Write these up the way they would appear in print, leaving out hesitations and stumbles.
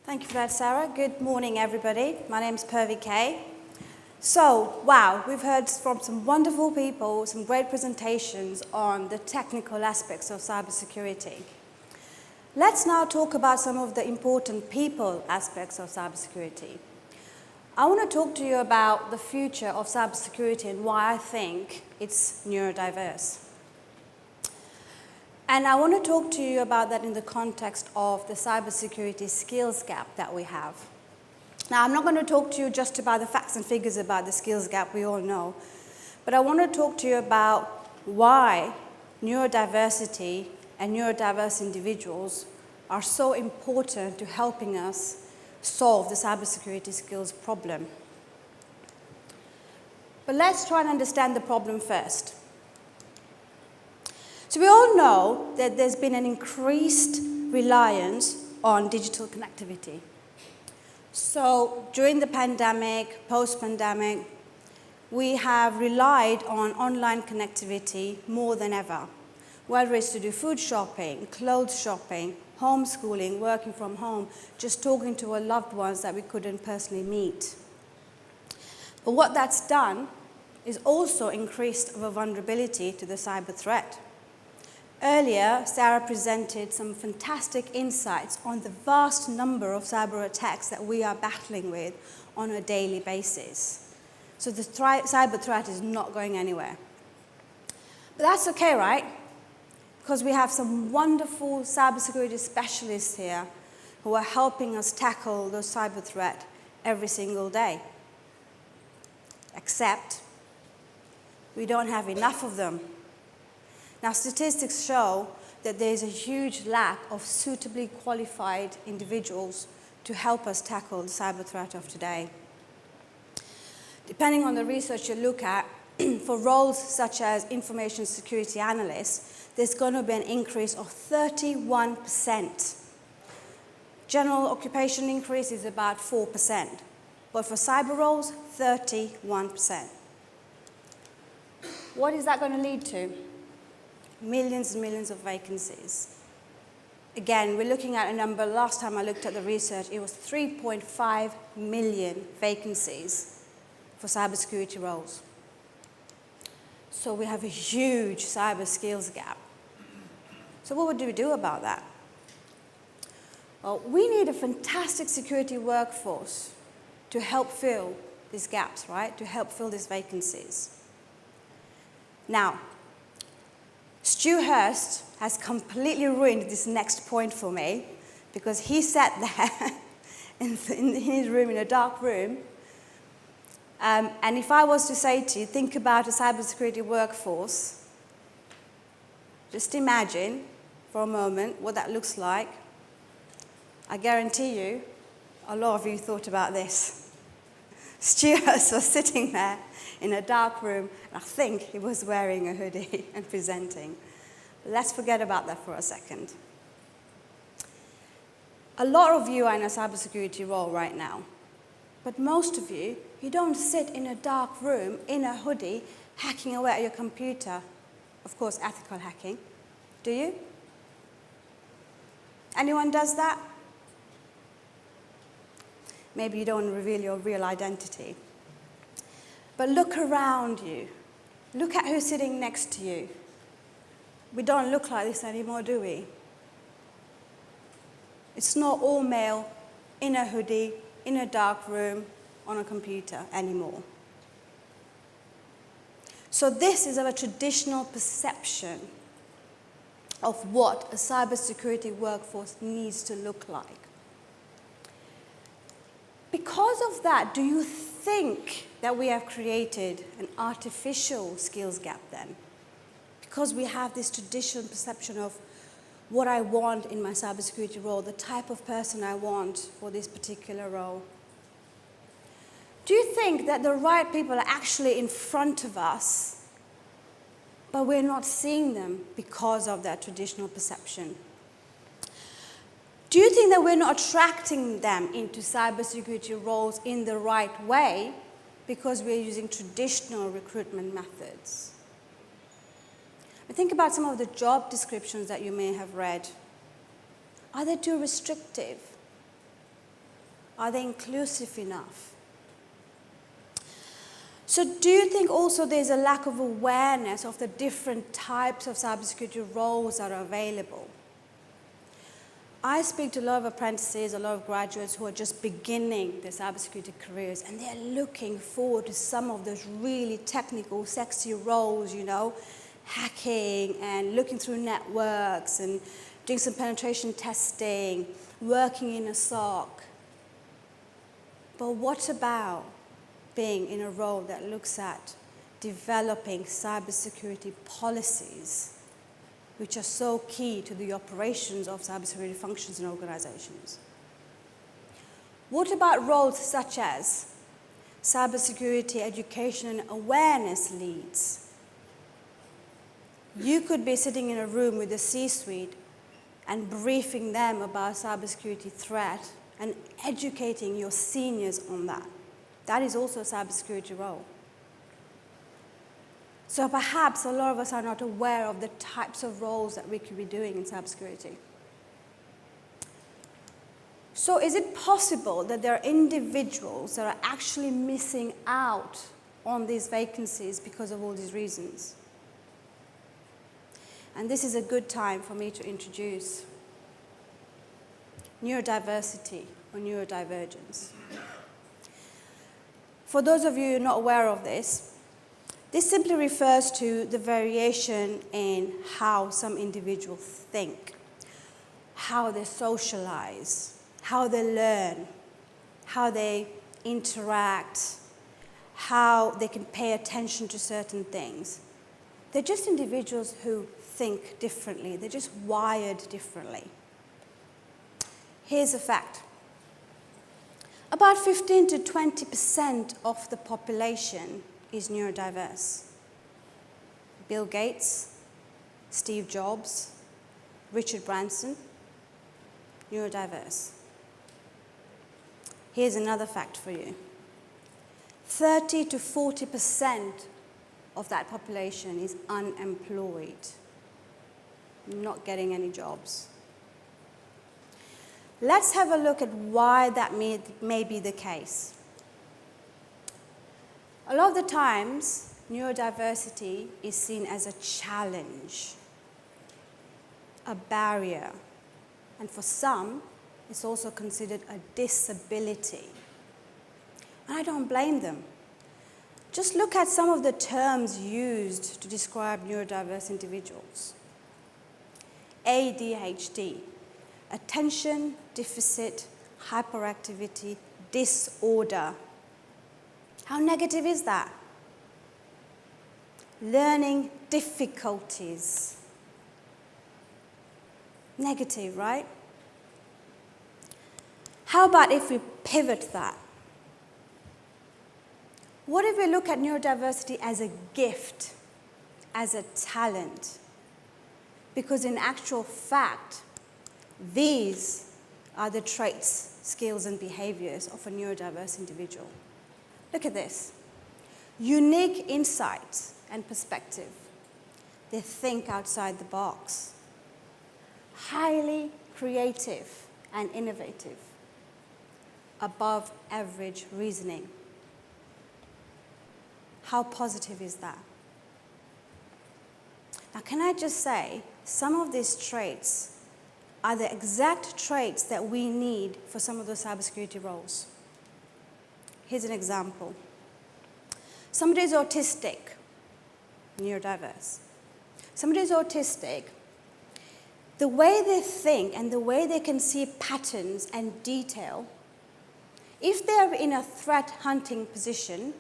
Thank you for that, Sarah. Good morning, everybody. My name is Purvi K. So, wow, we've heard from some wonderful people, some great presentations on the technical aspects of cybersecurity. Let's now talk about some of the important people aspects of cybersecurity. I want to talk to you about the future of cybersecurity and why I think it's neurodiverse. And I want to talk to you about that in the context of the cybersecurity skills gap that we have. Now, I'm not going to talk to you just about the facts and figures about the skills gap we all know, but I want to talk to you about why neurodiversity and neurodiverse individuals are so important to helping us solve the cybersecurity skills problem. But let's try and understand the problem first. So we all know that there's been an increased reliance on digital connectivity. So during the pandemic, post-pandemic, we have relied on online connectivity more than ever, whether it's to do food shopping, clothes shopping, homeschooling, working from home, just talking to our loved ones that we couldn't personally meet. But what that's done is also increased our vulnerability to the cyber threat. Earlier, Sarah presented some fantastic insights on the vast number of cyber attacks that we are battling with on a daily basis. So the cyber threat is not going anywhere. But that's okay, right? Because we have some wonderful cybersecurity specialists here who are helping us tackle the cyber threat every single day. Except we don't have enough of them. Now, statistics show that there is a huge lack of suitably qualified individuals to help us tackle the cyber threat of today. Depending on the research you look at, for roles such as information security analysts, there's going to be an increase of 31%. General occupation increase is about 4%, but for cyber roles, 31%. What is that going to lead to? Millions and millions of vacancies. Again, we're looking at a number, last time I looked at the research, it was 3.5 million vacancies for cybersecurity roles. So we have a huge cyber skills gap. So what do we do about that? Well, we need a fantastic security workforce to help fill these gaps, right? To help fill these vacancies. Now, Stu Hurst has completely ruined this next point for me because he sat there in his room, in a dark room, and if I was to say to you, think about a cybersecurity workforce, just imagine for a moment what that looks like. I guarantee you, a lot of you thought about this. Stu Hurst was sitting there in a dark room, and I think he was wearing a hoodie and presenting. Let's forget about that for a second. A lot of you are in a cybersecurity role right now, but most of you, you don't sit in a dark room in a hoodie hacking away at your computer. Of course, ethical hacking. Do you? Anyone does that? Maybe you don't reveal your real identity. But look around you. Look at who's sitting next to you. We don't look like this anymore, do we? It's not all male, in a hoodie, in a dark room, on a computer anymore. So this is our traditional perception of what a cybersecurity workforce needs to look like. Because of that, do you think that we have created an artificial skills gap then? Because we have this traditional perception of what I want in my cybersecurity role, the type of person I want for this particular role. Do you think that the right people are actually in front of us, but we're not seeing them because of that traditional perception? Do you think that we're not attracting them into cybersecurity roles in the right way because we're using traditional recruitment methods? And think about some of the job descriptions that you may have read. Are they too restrictive? Are they inclusive enough? So do you think also there's a lack of awareness of the different types of cybersecurity roles that are available? I speak to a lot of apprentices, a lot of graduates who are just beginning their cybersecurity careers, and they're looking forward to some of those really technical, sexy roles, you know, hacking and looking through networks and doing some penetration testing, working in a SOC. But what about being in a role that looks at developing cybersecurity policies, which are so key to the operations of cybersecurity functions in organizations? What about roles such as cybersecurity education and awareness leads? You could be sitting in a room with the C-suite and briefing them about cybersecurity threat and educating your seniors on that. That is also a cybersecurity role. So perhaps a lot of us are not aware of the types of roles that we could be doing in cybersecurity. So is it possible that there are individuals that are actually missing out on these vacancies because of all these reasons? And this is a good time for me to introduce neurodiversity or neurodivergence. For those of you not aware of this simply refers to the variation in how some individuals think, how they socialize, how they learn, how they interact, how they can pay attention to certain things. They're just individuals who think differently. They're just wired differently. Here's a fact. About 15 to 20% of the population is neurodiverse. Bill Gates, Steve Jobs, Richard Branson, neurodiverse. Here's another fact for you. 30 to 40% of that population is unemployed, not getting any jobs. Let's have a look at why that may be the case. A lot of the times, neurodiversity is seen as a challenge, a barrier, and for some, it's also considered a disability. And I don't blame them. Just look at some of the terms used to describe neurodiverse individuals. ADHD, attention deficit hyperactivity disorder. How negative is that? Learning difficulties. Negative, right? How about if we pivot that? What if we look at neurodiversity as a gift, as a talent? Because in actual fact, these are the traits, skills, and behaviors of a neurodiverse individual. Look at this. Unique insights and perspective. They think outside the box. Highly creative and innovative. Above average reasoning. How positive is that? Now, can I just say, some of these traits are the exact traits that we need for some of those cybersecurity roles. Here's an example. Somebody is autistic, neurodiverse. Somebody is autistic. The way they think and the way they can see patterns and detail, if they're in a threat hunting position,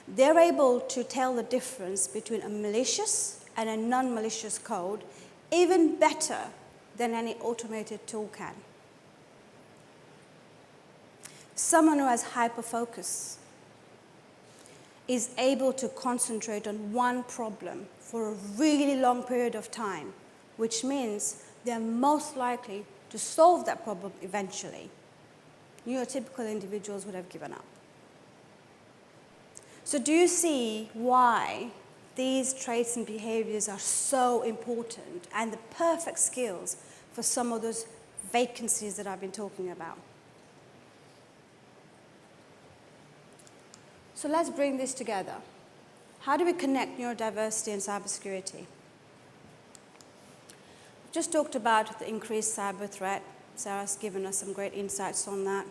they're able to tell the difference between a malicious and a non-malicious code even better than any automated tool can. Someone who has hyperfocus is able to concentrate on one problem for a really long period of time, which means they're most likely to solve that problem eventually. Neurotypical individuals would have given up. So do you see why these traits and behaviors are so important and the perfect skills for some of those vacancies that I've been talking about? So let's bring this together. How do we connect neurodiversity and cybersecurity? I've just talked about the increased cyber threat. Sarah's given us some great insights on that.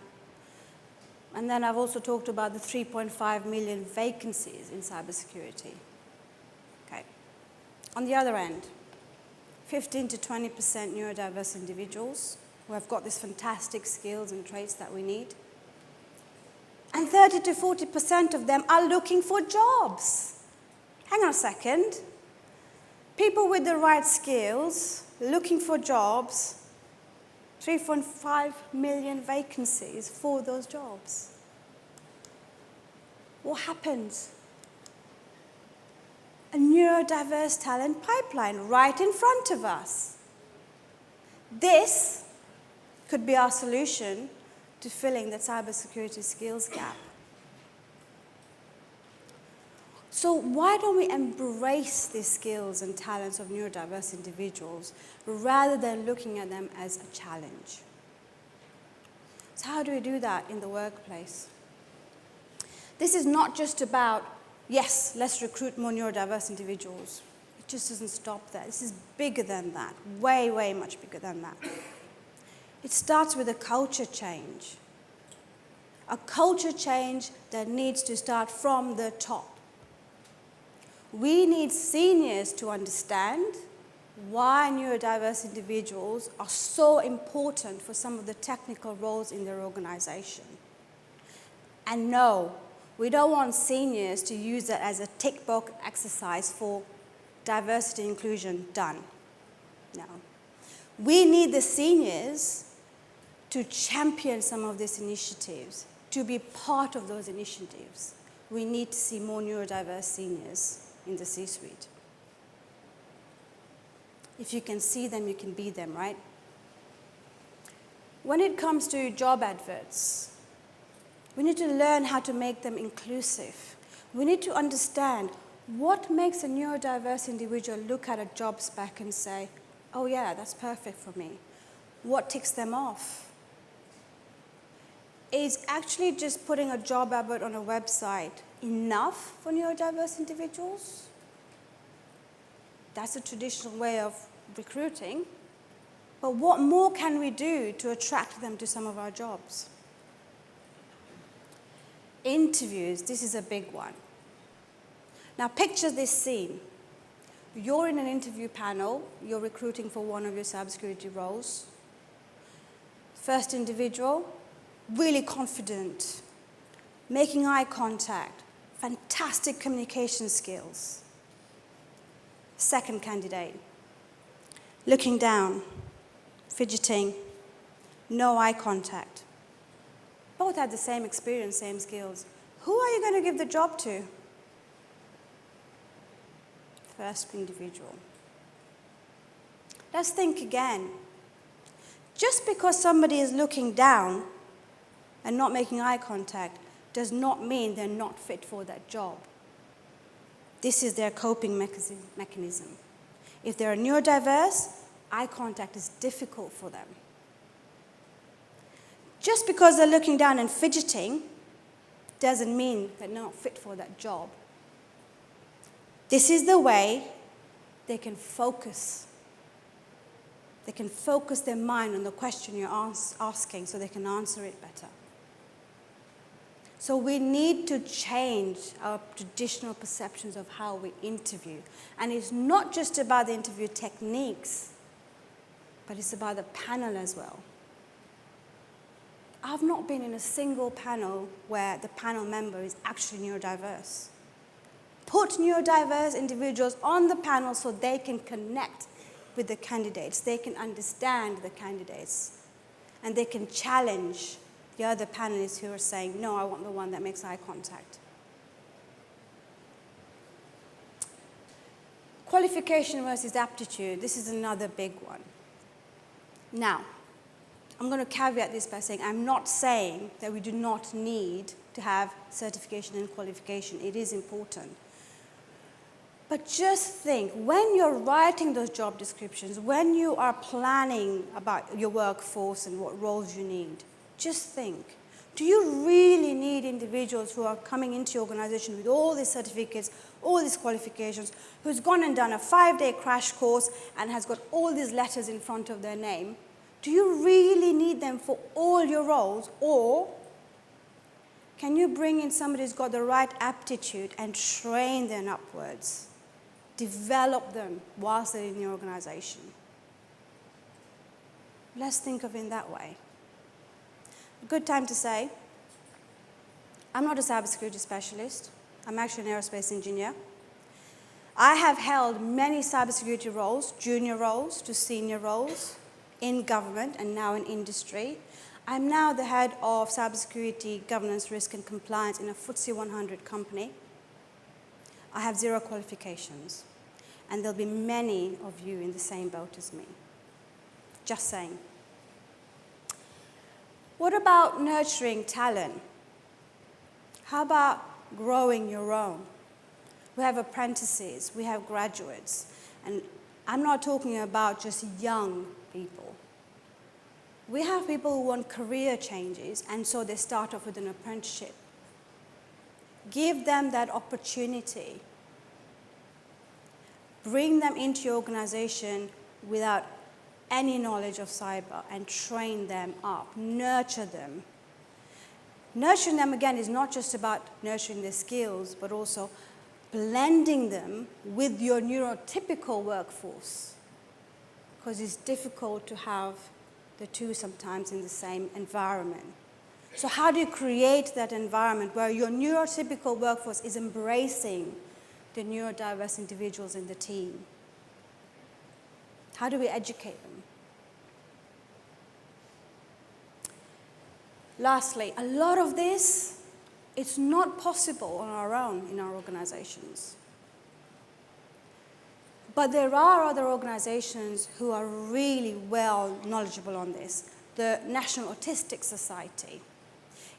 And then I've also talked about the 3.5 million vacancies in cybersecurity. Okay. On the other end, 15 to 20% neurodiverse individuals who have got these fantastic skills and traits that we need. And 30 to 40% of them are looking for jobs. Hang on a second. People with the right skills, looking for jobs, 3.5 million vacancies for those jobs. What happens? A neurodiverse talent pipeline right in front of us. This could be our solution to filling the cybersecurity skills gap. So why don't we embrace these skills and talents of neurodiverse individuals rather than looking at them as a challenge? So how do we do that in the workplace? This is not just about, yes, let's recruit more neurodiverse individuals. It just doesn't stop there. This is bigger than that, way, way much bigger than that. It starts with a culture change. A culture change that needs to start from the top. We need seniors to understand why neurodiverse individuals are so important for some of the technical roles in their organization. And no, we don't want seniors to use that as a tick box exercise for diversity inclusion done. No. We need the seniors to champion some of these initiatives, to be part of those initiatives. We need to see more neurodiverse seniors in the C-suite. If you can see them, you can be them, right? When it comes to job adverts, we need to learn how to make them inclusive. We need to understand what makes a neurodiverse individual look at a job spec and say, oh yeah, that's perfect for me. What ticks them off? Is actually just putting a job advert on a website enough for neurodiverse individuals? That's a traditional way of recruiting. But what more can we do to attract them to some of our jobs? Interviews, this is a big one. Now picture this scene. You're in an interview panel, you're recruiting for one of your cybersecurity roles. First individual, really confident, making eye contact, fantastic communication skills. Second candidate, looking down, fidgeting, no eye contact. Both had the same experience, same skills. Who are you going to give the job to? First individual. Let's think again. Just because somebody is looking down and not making eye contact does not mean they're not fit for that job. This is their coping mechanism. If they're neurodiverse, eye contact is difficult for them. Just because they're looking down and fidgeting doesn't mean they're not fit for that job. This is the way they can focus. They can focus their mind on the question you're asking so they can answer it better. So we need to change our traditional perceptions of how we interview. And it's not just about the interview techniques, but it's about the panel as well. I've not been in a single panel where the panel member is actually neurodiverse. Put neurodiverse individuals on the panel so they can connect with the candidates, they can understand the candidates, and they can challenge the other panelists who are saying, no, I want the one that makes eye contact. Qualification versus aptitude, this is another big one. Now, I'm going to caveat this by saying I'm not saying that we do not need to have certification and qualification. It is important. But just think, when you're writing those job descriptions, when you are planning about your workforce and what roles you need, just think, Do you really need individuals who are coming into your organization with all these certificates, all these qualifications, who's gone and done a 5-day crash course and has got all these letters in front of their name? Do you really need them for all your roles? Or can you bring in somebody who's got the right aptitude and train them upwards? Develop them whilst they're in your organization. Let's think of it in that way. A good time to say, I'm not a cybersecurity specialist. I'm actually an aerospace engineer. I have held many cybersecurity roles, junior roles to senior roles in government and now in industry. I'm now the head of cybersecurity governance, risk and compliance in a FTSE 100 company. I have 0 qualifications, and there'll be many of you in the same boat as me. Just saying. What about nurturing talent? How about growing your own? We have apprentices, we have graduates, and I'm not talking about just young people. We have people who want career changes, and so they start off with an apprenticeship. Give them that opportunity. Bring them into your organization without any knowledge of cyber and train them up, nurture them. Nurturing them, again, is not just about nurturing their skills, but also blending them with your neurotypical workforce, because it's difficult to have the two sometimes in the same environment. So how do you create that environment where your neurotypical workforce is embracing the neurodiverse individuals in the team? How do we educate them? Lastly, a lot of this, it's not possible on our own in our organizations. But there are other organizations who are really well knowledgeable on this. The National Autistic Society.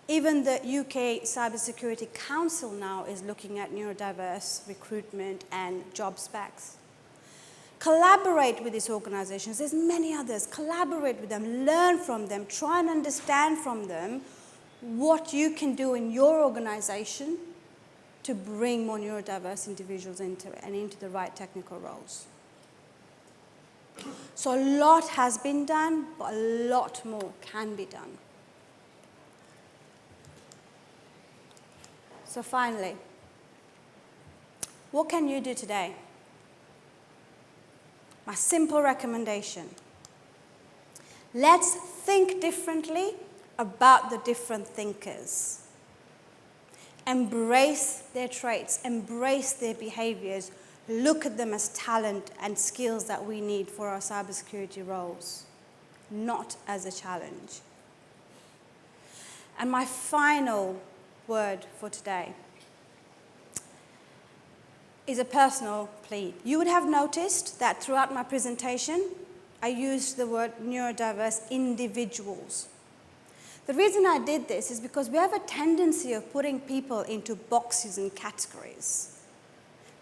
Even the UK Cybersecurity Council now is looking at neurodiverse recruitment and job specs. Collaborate with these organizations. There's many others. Collaborate with them, learn from them, try and understand from them what you can do in your organization to bring more neurodiverse individuals into it and into the right technical roles. So a lot has been done, but a lot more can be done. So finally, what can you do today? My simple recommendation. Let's think differently about the different thinkers. Embrace their traits, embrace their behaviors, look at them as talent and skills that we need for our cybersecurity roles, not as a challenge. And my final word for today is a personal plea. You would have noticed that throughout my presentation, I used the word neurodiverse individuals. The reason I did this is because we have a tendency of putting people into boxes and categories,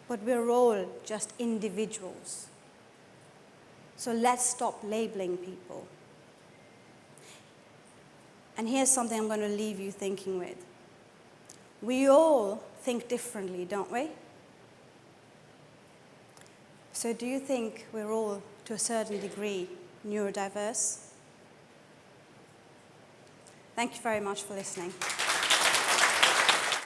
but we're all just individuals. So let's stop labeling people. And here's something I'm going to leave you thinking with. We all think differently, don't we? So do you think we're all, to a certain degree, neurodiverse? Thank you very much for listening.